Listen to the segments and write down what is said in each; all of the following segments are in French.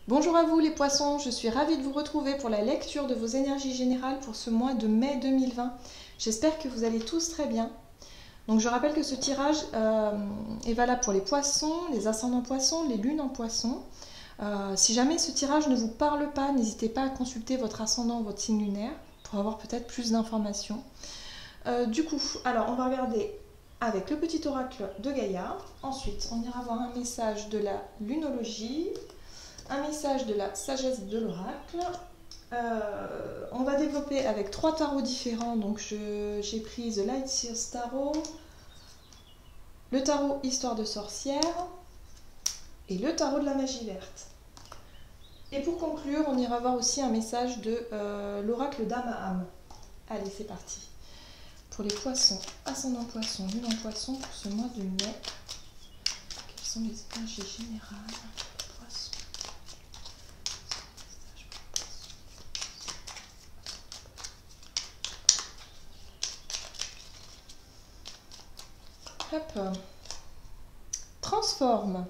Bonjour à vous les poissons, je suis ravie de vous retrouver pour la lecture de vos énergies générales pour ce mois de mai 2020. J'espère que vous allez tous très bien. Donc je rappelle que ce tirage est valable pour les poissons, les ascendants poissons, les lunes en poissons. Si jamais ce tirage ne vous parle pas, n'hésitez pas à consulter votre ascendant, votre signe lunaire pour avoir peut-être plus d'informations. Alors on va regarder avec le petit oracle de Gaïa. Ensuite, on ira voir un message de la lunologie. Un message de la sagesse de l'oracle. On va développer avec 3 tarots différents. Donc j'ai pris The Light Seers Tarot, le tarot Histoire de sorcière et le tarot de la magie verte. Et pour conclure, on ira voir aussi un message de l'oracle d'Amaham. Allez, c'est parti. Pour les poissons, ascendant poisson, lune en poisson, pour ce mois de mai, quelles sont les énergies générales? Hop. Transforme.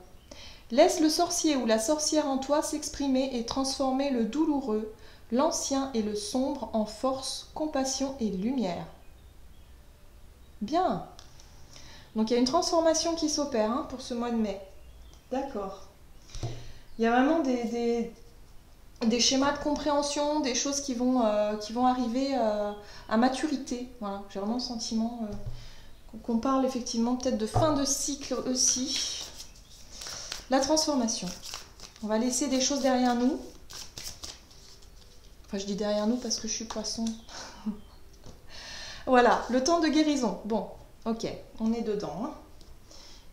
Laisse le sorcier ou la sorcière en toi s'exprimer et transformer le douloureux, l'ancien et le sombre en force, compassion et lumière. Bien. Donc il y a une transformation qui s'opère pour ce mois de mai. D'accord. Il y a vraiment des schémas de compréhension, des choses qui vont arriver à maturité. Voilà, j'ai vraiment le sentiment qu'on parle effectivement peut-être de fin de cycle aussi. La transformation. On va laisser des choses derrière nous. Enfin, je dis derrière nous parce que je suis poisson. Voilà, le temps de guérison. Bon, ok, on est dedans.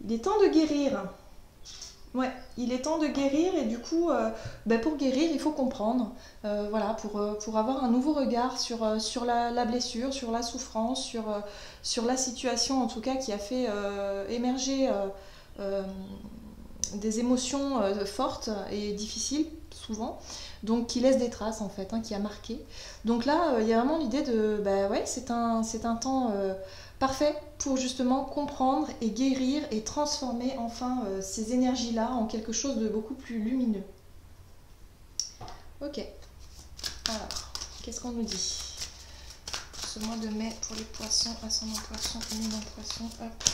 Il est temps de guérir. Ouais, il est temps de guérir et du coup, pour guérir, il faut comprendre. Voilà, pour avoir un nouveau regard sur la blessure, sur la souffrance, sur la situation en tout cas qui a fait émerger des émotions fortes et difficiles souvent, donc qui laissent des traces en fait, qui a marqué. Donc là, il y a vraiment l'idée de, c'est un temps parfait pour justement comprendre et guérir et transformer enfin ces énergies-là en quelque chose de beaucoup plus lumineux. Ok, alors, qu'est-ce qu'on nous dit pour ce mois de mai pour les poissons, ascendant poisson, lune en poisson, hop.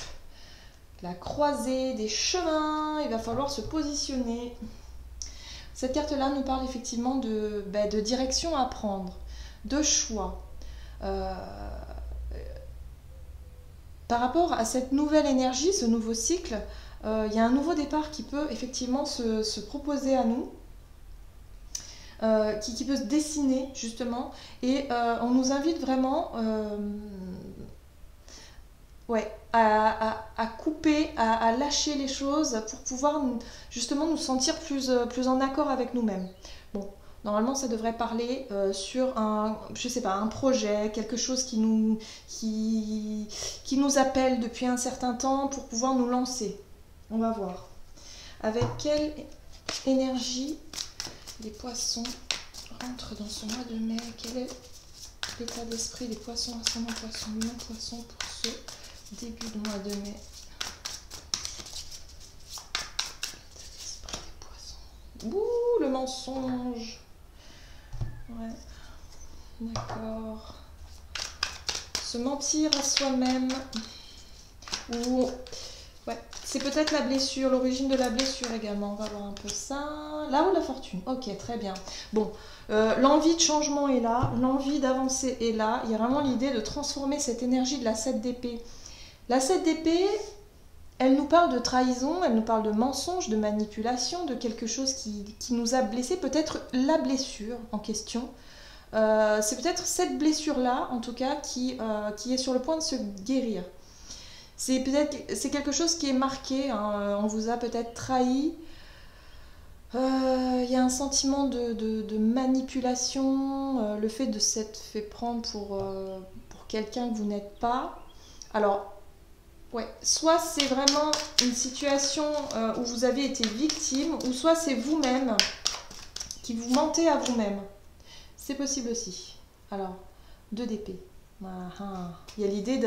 La croisée des chemins, il va falloir se positionner. Cette carte-là nous parle effectivement de direction à prendre, de choix. Par rapport à cette nouvelle énergie, ce nouveau cycle, il y a un nouveau départ qui peut effectivement se proposer à nous, qui peut se dessiner justement, et on nous invite vraiment à couper, à lâcher les choses pour pouvoir justement nous sentir plus en accord avec nous-mêmes. Bon, normalement ça devrait parler sur un projet, quelque chose qui nous appelle depuis un certain temps pour pouvoir nous lancer. On va voir. Avec quelle énergie les poissons rentrent dans ce mois de mai? Quel est l'état d'esprit des poissons, ascendant poisson, lune poisson pour ce début de mois de mai? L'état d'esprit des poissons. Ouh, le mensonge. Ouais, d'accord. Se mentir à soi-même. Ou ouais, c'est peut-être la blessure, l'origine de la blessure également. On va voir un peu ça. Là où la fortune. Ok, très bien. Bon, l'envie de changement est là, l'envie d'avancer est là. Il y a vraiment l'idée de transformer cette énergie de la 7 d'épée. La 7 d'épée, elle nous parle de trahison, elle nous parle de mensonge, de manipulation, de quelque chose qui nous a blessés, peut-être la blessure en question. C'est peut-être cette blessure-là, en tout cas, qui est sur le point de se guérir. C'est quelque chose qui est marqué, on vous a peut-être trahi. Il y a un sentiment de manipulation, le fait de s'être fait prendre pour quelqu'un que vous n'êtes pas. Alors, ouais, soit c'est vraiment une situation où vous avez été victime, ou soit c'est vous-même qui vous mentez à vous-même. C'est possible aussi. Alors, 2 d'épée. Il y a l'idée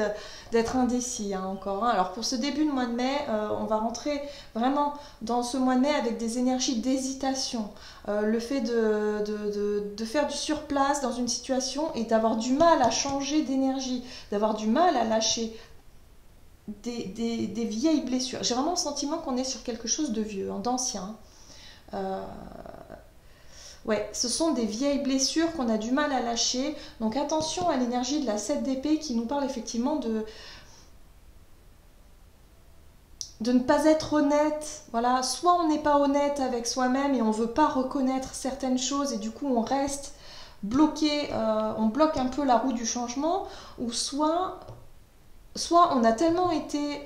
d'être indécis hein, encore. Hein. Alors pour ce début de mois de mai, on va rentrer vraiment dans ce mois de mai avec des énergies d'hésitation. Le fait de faire du surplace dans une situation et d'avoir du mal à changer d'énergie, d'avoir du mal à lâcher des vieilles blessures. J'ai vraiment le sentiment qu'on est sur quelque chose de vieux, hein, d'ancien. Ouais, ce sont des vieilles blessures qu'on a du mal à lâcher. Donc attention à l'énergie de la 7 d'épée qui nous parle effectivement de ne pas être honnête. Voilà, soit on n'est pas honnête avec soi-même et on ne veut pas reconnaître certaines choses et du coup on reste bloqué, on bloque un peu la roue du changement, ou soit on a tellement été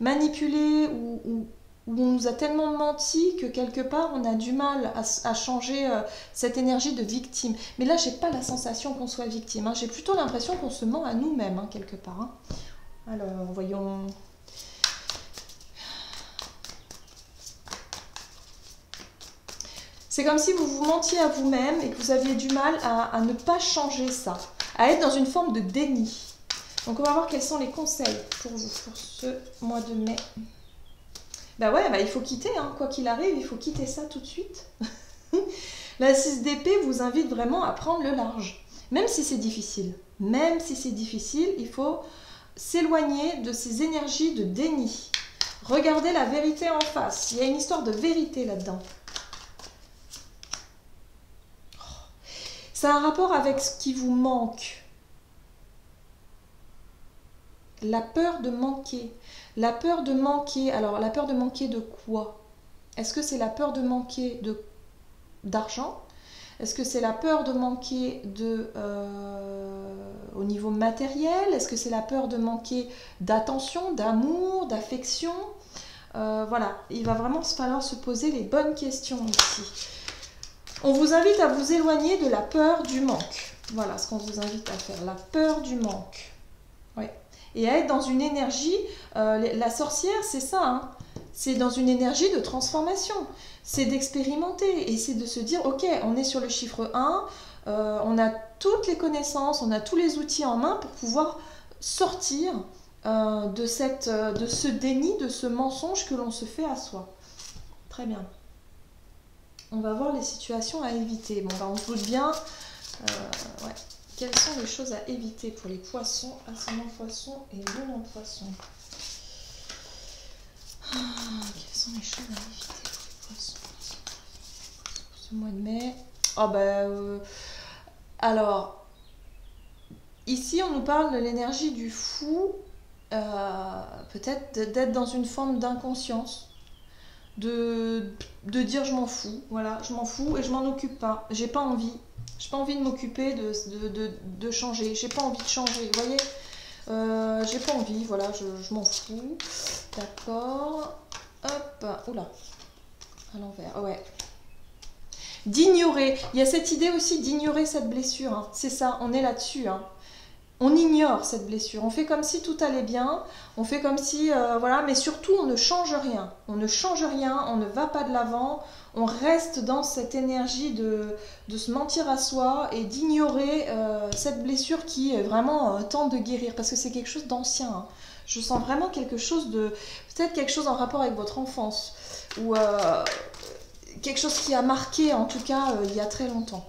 manipulé ou où on nous a tellement menti que quelque part on a du mal à changer cette énergie de victime. Mais là, j'ai pas la sensation qu'on soit victime. Hein. J'ai plutôt l'impression qu'on se ment à nous-mêmes, hein, quelque part. Hein. Alors, voyons. C'est comme si vous vous mentiez à vous-même et que vous aviez du mal à ne pas changer ça, à être dans une forme de déni. Donc, on va voir quels sont les conseils pour vous pour ce mois de mai. Bah ouais, bah il faut quitter, hein. Quoi qu'il arrive, il faut quitter ça tout de suite. La 6 d'épée vous invite vraiment à prendre le large. Même si c'est difficile. Même si c'est difficile, il faut s'éloigner de ces énergies de déni. Regardez la vérité en face. Il y a une histoire de vérité là-dedans. Ça a un rapport avec ce qui vous manque. La peur de manquer. La peur de manquer. Alors, la peur de manquer de quoi? Est-ce que c'est la peur de manquer d'argent? Est-ce que c'est la peur de manquer au niveau matériel? Est-ce que c'est la peur de manquer d'attention, d'amour, d'affection? Voilà, il va vraiment falloir se poser les bonnes questions ici. On vous invite à vous éloigner de la peur du manque. Voilà ce qu'on vous invite à faire, la peur du manque. Oui. Et à être dans une énergie, la sorcière, c'est ça, hein, c'est dans une énergie de transformation, c'est d'expérimenter et c'est de se dire, ok, on est sur le chiffre 1, on a toutes les connaissances, on a tous les outils en main pour pouvoir sortir de ce déni, de ce mensonge que l'on se fait à soi. Très bien. On va voir les situations à éviter. Bon, bah, on se doute bien, ouais. Quelles sont les choses à éviter pour les poissons, ascendant poisson et lune en poisson? Quelles sont les choses à éviter pour les poissons pour ce mois de mai? Oh bah, alors, ici on nous parle de l'énergie du fou, peut-être d'être dans une forme d'inconscience. De dire je m'en fous, voilà, je m'en fous et je m'en occupe pas, j'ai pas envie. J'ai pas envie de m'occuper de changer. J'ai pas envie de changer, vous voyez. J'ai pas envie, voilà, je m'en fous. D'accord. Hop. Oula. À l'envers, ouais. D'ignorer. Il y a cette idée aussi d'ignorer cette blessure. Hein. C'est ça, on est là-dessus. Hein. On ignore cette blessure. On fait comme si tout allait bien. On fait comme si, voilà, mais surtout, on ne change rien. On ne change rien, on ne va pas de l'avant. On reste dans cette énergie de se mentir à soi et d'ignorer cette blessure qui est vraiment tente de guérir. Parce que c'est quelque chose d'ancien. Hein. Je sens vraiment quelque chose de... Peut-être quelque chose en rapport avec votre enfance. Ou quelque chose qui a marqué, en tout cas, il y a très longtemps.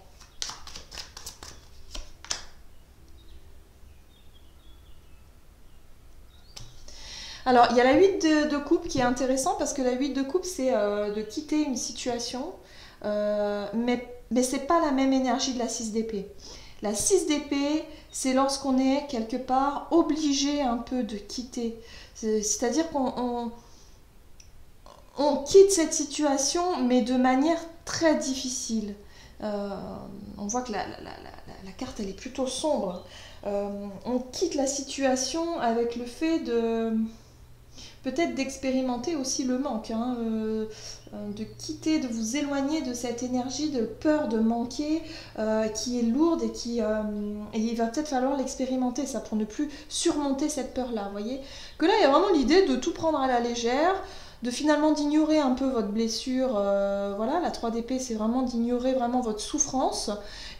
Alors, il y a la 8 de coupe qui est intéressant parce que la 8 de coupe, c'est de quitter une situation, mais ce n'est pas la même énergie de la 6 d'épée. La 6 d'épée, c'est lorsqu'on est quelque part obligé un peu de quitter. C'est-à-dire qu'on quitte cette situation, mais de manière très difficile. On voit que la carte, elle est plutôt sombre. On quitte la situation avec le fait de... Peut-être d'expérimenter aussi le manque, hein, de quitter, de vous éloigner de cette énergie de peur de manquer qui est lourde et et il va peut-être falloir l'expérimenter ça pour ne plus surmonter cette peur-là, vous voyez. Que là, il y a vraiment l'idée de tout prendre à la légère, de finalement d'ignorer un peu votre blessure. Voilà, la 3 d'épée, c'est vraiment d'ignorer vraiment votre souffrance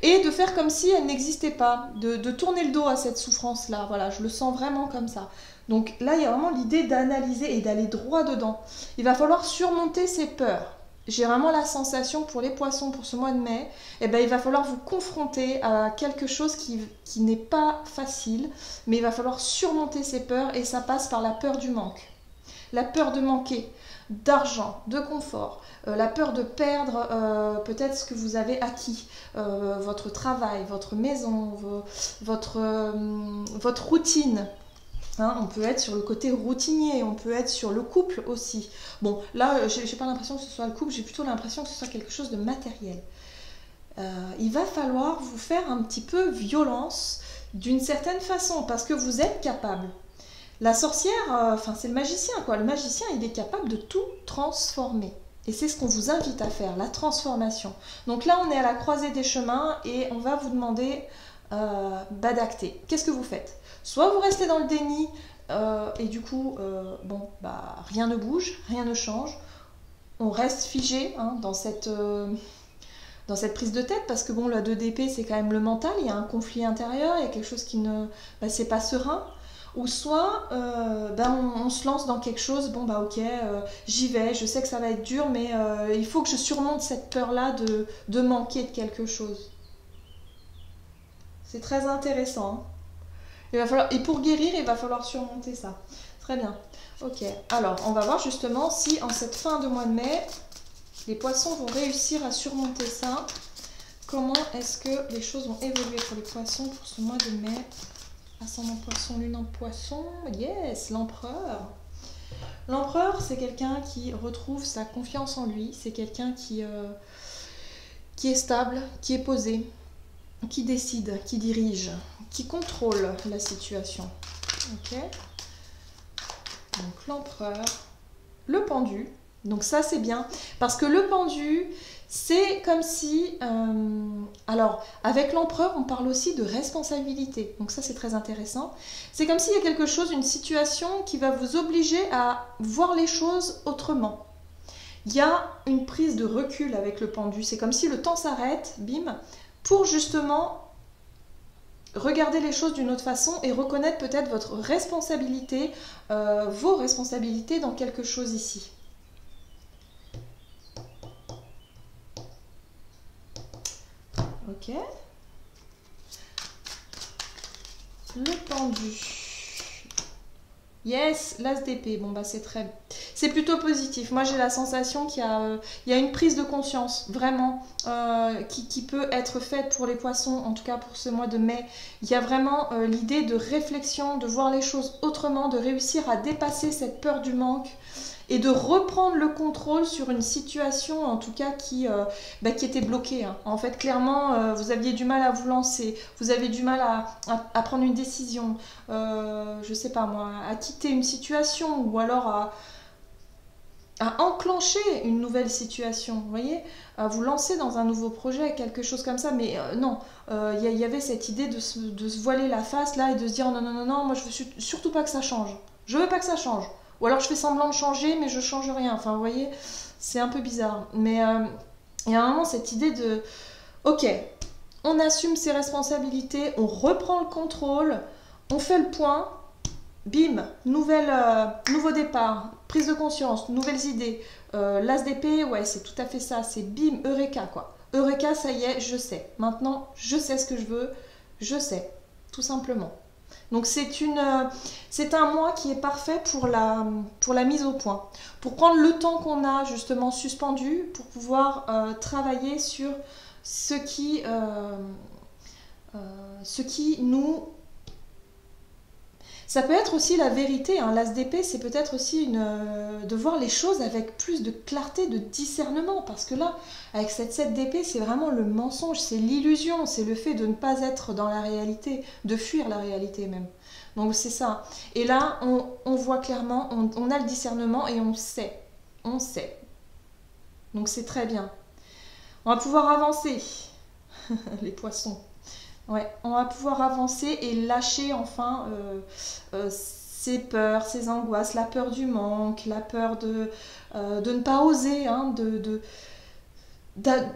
et de faire comme si elle n'existait pas, de tourner le dos à cette souffrance-là. Voilà, je le sens vraiment comme ça. Donc là, il y a vraiment l'idée d'analyser et d'aller droit dedans. Il va falloir surmonter ces peurs. J'ai vraiment la sensation pour les poissons, pour ce mois de mai, eh ben, il va falloir vous confronter à quelque chose qui n'est pas facile, mais il va falloir surmonter ces peurs et ça passe par la peur du manque. La peur de manquer d'argent, de confort, la peur de perdre peut-être ce que vous avez acquis, votre travail, votre maison, votre routine. Hein, on peut être sur le côté routinier, on peut être sur le couple aussi. Bon, là, j'ai pas l'impression que ce soit le couple, j'ai plutôt l'impression que ce soit quelque chose de matériel. Il va falloir vous faire un petit peu violence d'une certaine façon, parce que vous êtes capable. La sorcière, enfin c'est le magicien quoi. Le magicien, il est capable de tout transformer. Et c'est ce qu'on vous invite à faire, la transformation. Donc là, on est à la croisée des chemins et on va vous demander d'acter. Qu'est-ce que vous faites? Soit vous restez dans le déni et du coup, bon, bah, rien ne bouge, rien ne change. On reste figé hein, dans cette prise de tête parce que bon, la 2 d'épée, c'est quand même le mental. Il y a un conflit intérieur, il y a quelque chose qui ne... Bah, c'est pas serein. Ou soit on se lance dans quelque chose, bon bah ok, j'y vais, je sais que ça va être dur, mais il faut que je surmonte cette peur-là de manquer de quelque chose. C'est très intéressant. Il va falloir, et pour guérir, il va falloir surmonter ça. Très bien. Ok, alors on va voir justement si en cette fin de mois de mai, les poissons vont réussir à surmonter ça. Comment est-ce que les choses vont évoluer pour les poissons pour ce mois de mai? Ascendant poisson, lune en poisson, yes, l'empereur. L'empereur, c'est quelqu'un qui retrouve sa confiance en lui, c'est quelqu'un qui est stable, qui est posé, qui décide, qui dirige, qui contrôle la situation. Ok. Donc l'empereur, le pendu, donc ça c'est bien, parce que le pendu, c'est comme si, alors avec l'empereur on parle aussi de responsabilité, donc ça c'est très intéressant. C'est comme s'il y a quelque chose, une situation qui va vous obliger à voir les choses autrement. Il y a une prise de recul avec le pendu, c'est comme si le temps s'arrête, bim, pour justement regarder les choses d'une autre façon et reconnaître peut-être votre responsabilité, vos responsabilités dans quelque chose ici. Ok. Le pendu. Yes, l'as d'épée. Bon, bah c'est très... C'est plutôt positif. Moi, j'ai la sensation qu'il y a une prise de conscience, vraiment, qui peut être faite pour les poissons, en tout cas pour ce mois de mai. Il y a vraiment l'idée de réflexion, de voir les choses autrement, de réussir à dépasser cette peur du manque et de reprendre le contrôle sur une situation, en tout cas, qui était bloquée. Hein. En fait, clairement, vous aviez du mal à vous lancer, vous avez du mal à prendre une décision, je sais pas moi, à quitter une situation ou alors à enclencher une nouvelle situation, vous voyez, à vous lancer dans un nouveau projet, quelque chose comme ça, mais non, y avait cette idée de se voiler la face là et de se dire non, non, non, non, moi je veux surtout pas que ça change, je veux pas que ça change, ou alors je fais semblant de changer mais je change rien, enfin vous voyez, c'est un peu bizarre, mais il y a un moment cette idée de, ok, on assume ses responsabilités, on reprend le contrôle, on fait le point, bim, nouveau départ, prise de conscience, nouvelles idées. L'as d'épée, ouais, c'est tout à fait ça. C'est bim, eureka, quoi. Eureka, ça y est, je sais. Maintenant, je sais ce que je veux. Je sais, tout simplement. Donc, c'est un mois qui est parfait pour la mise au point. Pour prendre le temps qu'on a, justement, suspendu, pour pouvoir travailler sur ce qui nous... Ça peut être aussi la vérité, hein. L'as d'épée, c'est peut-être aussi de voir les choses avec plus de clarté, de discernement, parce que là, avec cette 7 d'épée, c'est vraiment le mensonge, c'est l'illusion, c'est le fait de ne pas être dans la réalité, de fuir la réalité même. Donc c'est ça. Et là, on voit clairement, on a le discernement et on sait. On sait. Donc c'est très bien. On va pouvoir avancer, les poissons. Ouais, on va pouvoir avancer et lâcher enfin ses peurs, ses angoisses, la peur du manque, la peur de ne pas oser, hein,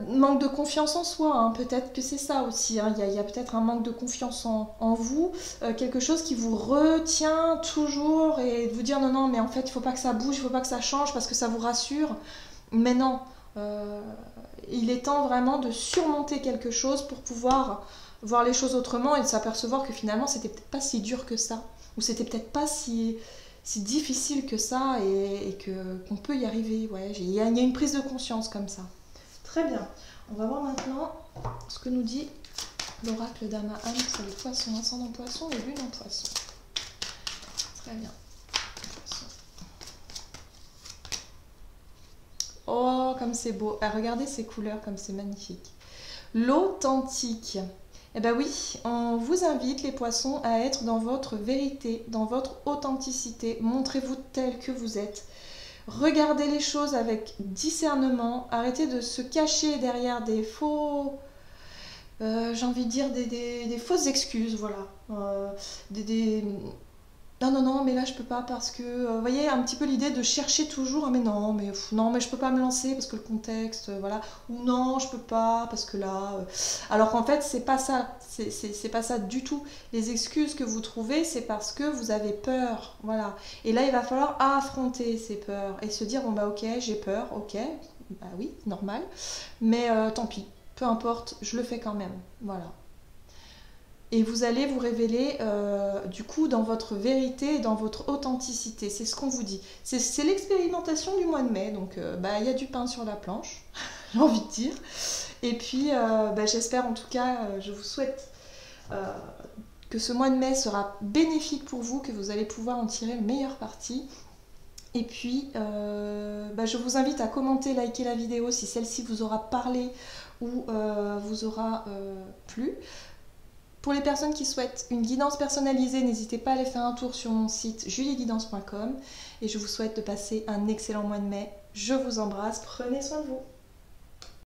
manque de confiance en soi, hein. Peut-être que c'est ça aussi, hein. Il y a peut-être un manque de confiance en vous, quelque chose qui vous retient toujours et de vous dire non, non, mais en fait, il ne faut pas que ça bouge, il ne faut pas que ça change parce que ça vous rassure. Mais non, il est temps vraiment de surmonter quelque chose pour pouvoir voir les choses autrement et de s'apercevoir que finalement, c'était peut-être pas si dur que ça, ou c'était peut-être pas si difficile que ça et qu'on peut y arriver. Ouais, il y a une prise de conscience comme ça. Très bien. On va voir maintenant ce que nous dit l'oracle d'Ama Anne, c'est le poisson, ascendant poisson et lune en poisson. Très bien. Poisson. Oh, comme c'est beau. Ah, regardez ces couleurs, comme c'est magnifique. L'authentique. Eh bien oui, on vous invite les poissons à être dans votre vérité, dans votre authenticité. Montrez-vous tel que vous êtes. Regardez les choses avec discernement, arrêtez de se cacher derrière des faux, j'ai envie de dire des fausses excuses, voilà. Non, non, non, mais là je peux pas parce que, vous voyez, un petit peu l'idée de chercher toujours, ah, mais non, non, mais je peux pas me lancer parce que le contexte, voilà, ou non, je peux pas parce que là, alors qu'en fait c'est pas ça, c'est pas ça du tout. Les excuses que vous trouvez, c'est parce que vous avez peur, voilà. Et là il va falloir affronter ces peurs et se dire bon bah ok, j'ai peur, ok, bah oui, normal, mais tant pis, peu importe, je le fais quand même, voilà. Et vous allez vous révéler du coup dans votre vérité et dans votre authenticité. C'est ce qu'on vous dit. C'est l'expérimentation du mois de mai. Donc bah, y a du pain sur la planche, j'ai envie de dire. Et puis bah, j'espère en tout cas, je vous souhaite que ce mois de mai sera bénéfique pour vous, que vous allez pouvoir en tirer le meilleur parti. Et puis bah, je vous invite à commenter, liker la vidéo si celle-ci vous aura parlé ou vous aura plu. Pour les personnes qui souhaitent une guidance personnalisée, n'hésitez pas à aller faire un tour sur mon site julieguidance.com et je vous souhaite de passer un excellent mois de mai. Je vous embrasse, prenez soin de vous.